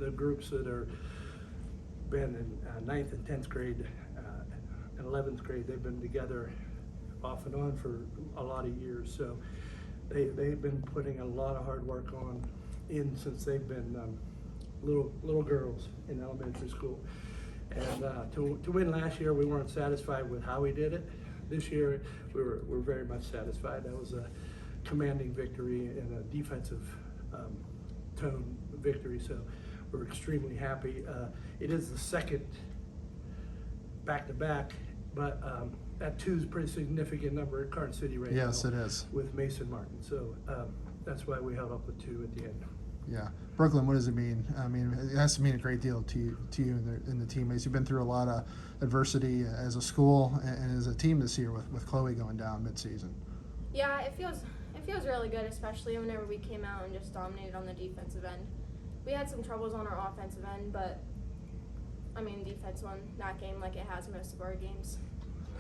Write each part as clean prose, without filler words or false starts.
the groups that are been in 9th and 10th grade and 11th grade, they've been together off and on for a lot of years. So they've been putting a lot of hard work in since they've been little girls in elementary school. And to win last year, we weren't satisfied with how we did it. This year, we're very much satisfied. That was a commanding victory and a defensive tone victory. So we're extremely happy. It is the second back-to-back, but that 2 is a pretty significant number at Karns City right now. Yes, it is. With Mason Martin. So that's why we held up with 2 at the end. Yeah. Brooklyn, what does it mean? I mean, it has to mean a great deal to you and the teammates. You've been through a lot of adversity as a school and as a team this year with Chloe going down mid-season. Yeah, it feels really good, especially whenever we came out and just dominated on the defensive end. We had some troubles on our offensive end, but I mean, defense won that game like it has most of our games.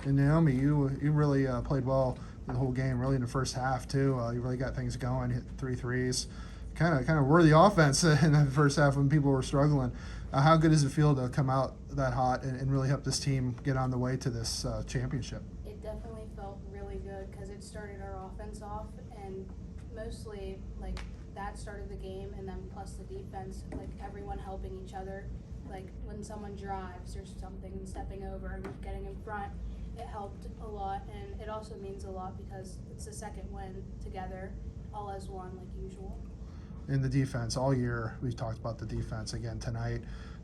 And Naomi, you really played well the whole game, really in the first half too. You really got things going, hit 3 threes. Kind of were the offense in the first half when people were struggling. How good does it feel to come out that hot and really help this team get on the way to this championship? It definitely felt really good because it started our offense off, and mostly like that started the game, and then plus the defense, like everyone helping each other. Like when someone drives or something and stepping over and getting in front, it helped a lot, and it also means a lot because it's the second win together, all as one like usual. In the defense all year, we've talked about the defense again tonight.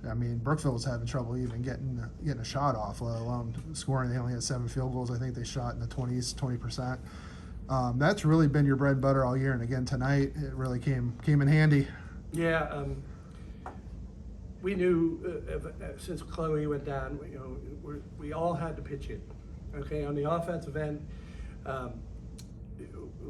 I mean, Brookville's having trouble even getting a shot off, let alone scoring. They only had 7 field goals. I think they shot in the 20%. That's really been your bread and butter all year, and again tonight it really came in handy. Yeah, we knew since Chloe went down, we all had to pitch in. Okay, on the offensive end,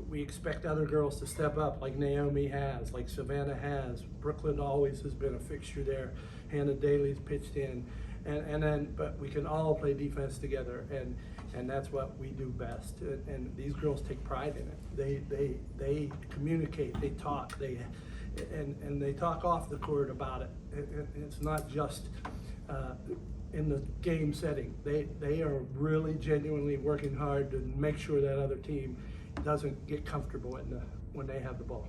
we expect other girls to step up like Naomi has, like Savannah has. Brooklyn always has been a fixture there. Hannah Daly's pitched in, and then but we can all play defense together, and that's what we do best. And these girls take pride in it. They communicate, they talk, and they talk off the court about it. It's not just in the game setting. They are really genuinely working hard to make sure that other team doesn't get comfortable when they have the ball.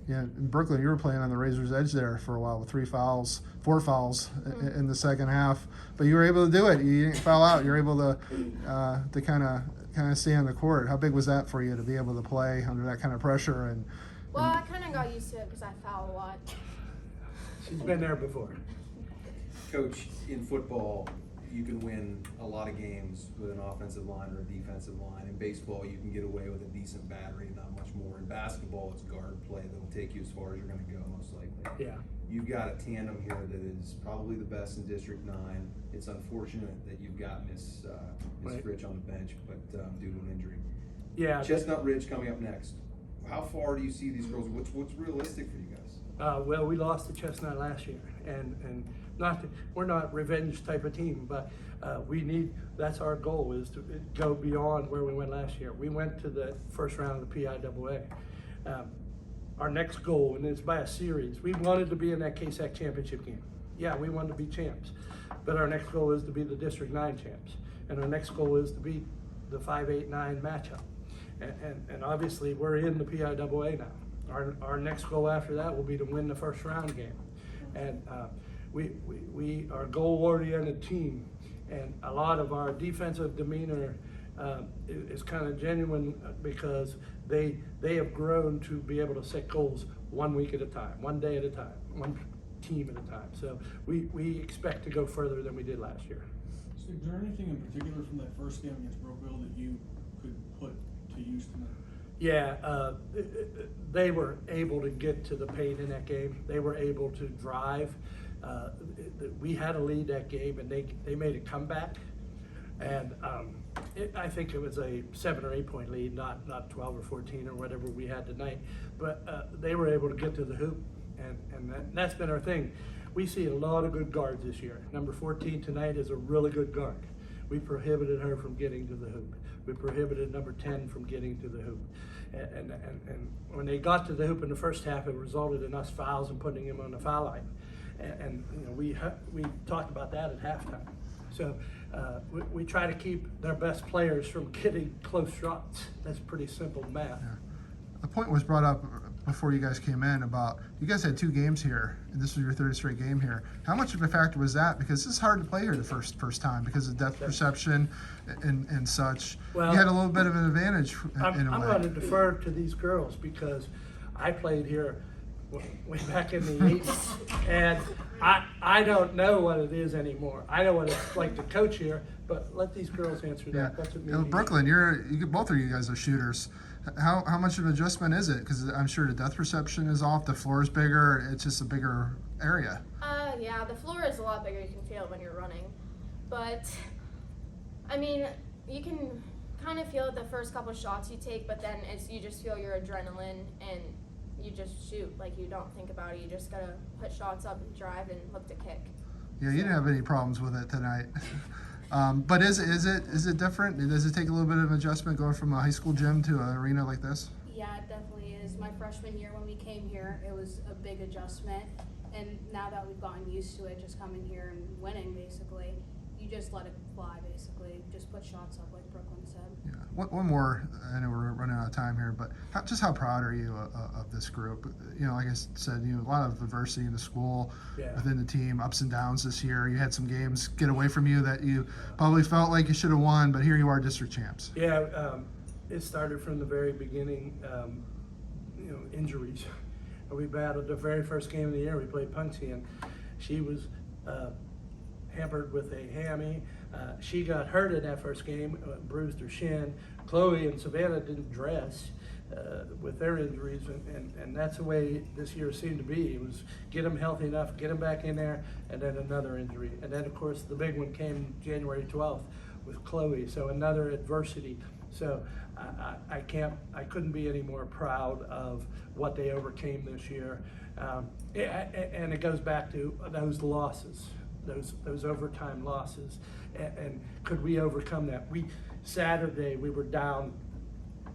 Yeah, in Brooklyn, you were playing on the razor's edge there for a while with 4 fouls in the second half, but you were able to do it. You didn't foul out. You're able to kind of stay on the court. How big was that for you to be able to play under that kind of pressure? Well, I kind of got used to it because I foul a lot. She's been there before. Coach, in football, you can win a lot of games with an offensive line or a defensive line. In baseball, you can get away with a decent battery and not much more. In basketball, it's guard play that'll take you as far as you're going to go, most likely. Yeah. You've got a tandem here that is probably the best in District 9. It's unfortunate that you've got Miss Right. Rich on the bench, but due to an injury. Yeah. Chestnut Ridge coming up next. How far do you see these girls? What's realistic for you guys? Well, we lost to Chestnut last year, and we're not revenge type of team, but that's our goal, is to go beyond where we went last year. We went to the first round of the PIAA. Our next goal, and it's by a series, we wanted to be in that KSAC championship game. Yeah, we wanted to be champs, but our next goal is to be the District 9 champs, and our next goal is to beat the 5-8-9 matchup. And obviously we're in the PIAA now. Our next goal after that will be to win the first round game. And we are a goal-oriented team, and a lot of our defensive demeanor is kind of genuine because they have grown to be able to set goals 1 week at a time, 1 day at a time, one team at a time. So we expect to go further than we did last year. So is there anything in particular from that first game against Brookville that you could put to use tonight? Yeah, they were able to get to the paint in that game. They were able to drive. We had a lead that game, and they made a comeback. And I think it was a 7 or 8 point lead, not 12 or 14 or whatever we had tonight. But they were able to get to the hoop, and that's been our thing. We see a lot of good guards this year. Number 14 tonight is a really good guard. We prohibited her from getting to the hoop. We prohibited number 10 from getting to the hoop. And when they got to the hoop in the first half, it resulted in us fouls and putting him on the foul line. and you know, we talked about that at halftime. So we try to keep their best players from getting close shots. That's pretty simple math. Yeah. The point was brought up before you guys came in about you guys had 2 games here, and this was your 3rd straight game here. How much of a factor was that? Because it's hard to play here the first time because of depth perception and such. Well, you had a little bit of an advantage in a I'm way. going to defer to these girls because I played here way back in the 80s, and I don't know what it is anymore. I know what it's like to coach here, but let these girls answer that. Yeah, That's what you know, Brooklyn, both of you guys are shooters. How much of an adjustment is it? Because I'm sure the depth perception is off, the floor is bigger, it's just a bigger area. Yeah, the floor is a lot bigger. You can feel it when you're running, but I mean, you can kind of feel it the first couple shots you take, but then you just feel your adrenaline and you just shoot. Like, you don't think about it. You just gotta put shots up and drive and look to kick. Yeah, you didn't have any problems with it tonight. But is it different? Does it take a little bit of adjustment going from a high school gym to an arena like this? Yeah, it definitely is. My freshman year when we came here, it was a big adjustment. And now that we've gotten used to it, just coming here and winning, basically, you just let it fly, basically. Just put shots up, like Brooklyn said. Yeah. One more. I know we're running out of time here, but how proud are you of this group? You know, like I said, a lot of adversity in the school, within the team, ups and downs this year. You had some games get away from you that you probably felt like you should have won, but here you are, district champs. Yeah, it started from the very beginning. Injuries. We battled the very first game of the year. We played Punxsutawney, and she was hampered with a hammy. She got hurt in that first game, bruised her shin. Chloe and Savannah didn't dress with their injuries, and that's the way this year seemed to be. It was get them healthy enough, get them back in there, and then another injury. And then, of course, the big one came January 12th with Chloe, so another adversity. So I couldn't be any more proud of what they overcame this year. And it goes back to those losses, those overtime losses. And could we overcome that? Saturday we were down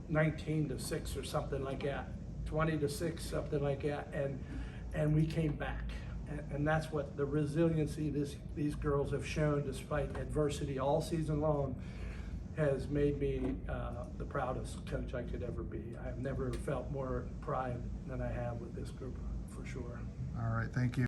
19-6 or something like that, 20-6, something like that, and we came back. And that's what the resiliency these girls have shown despite adversity all season long has made me the proudest coach I could ever be. I've never felt more pride than I have with this group, for sure. All right, thank you.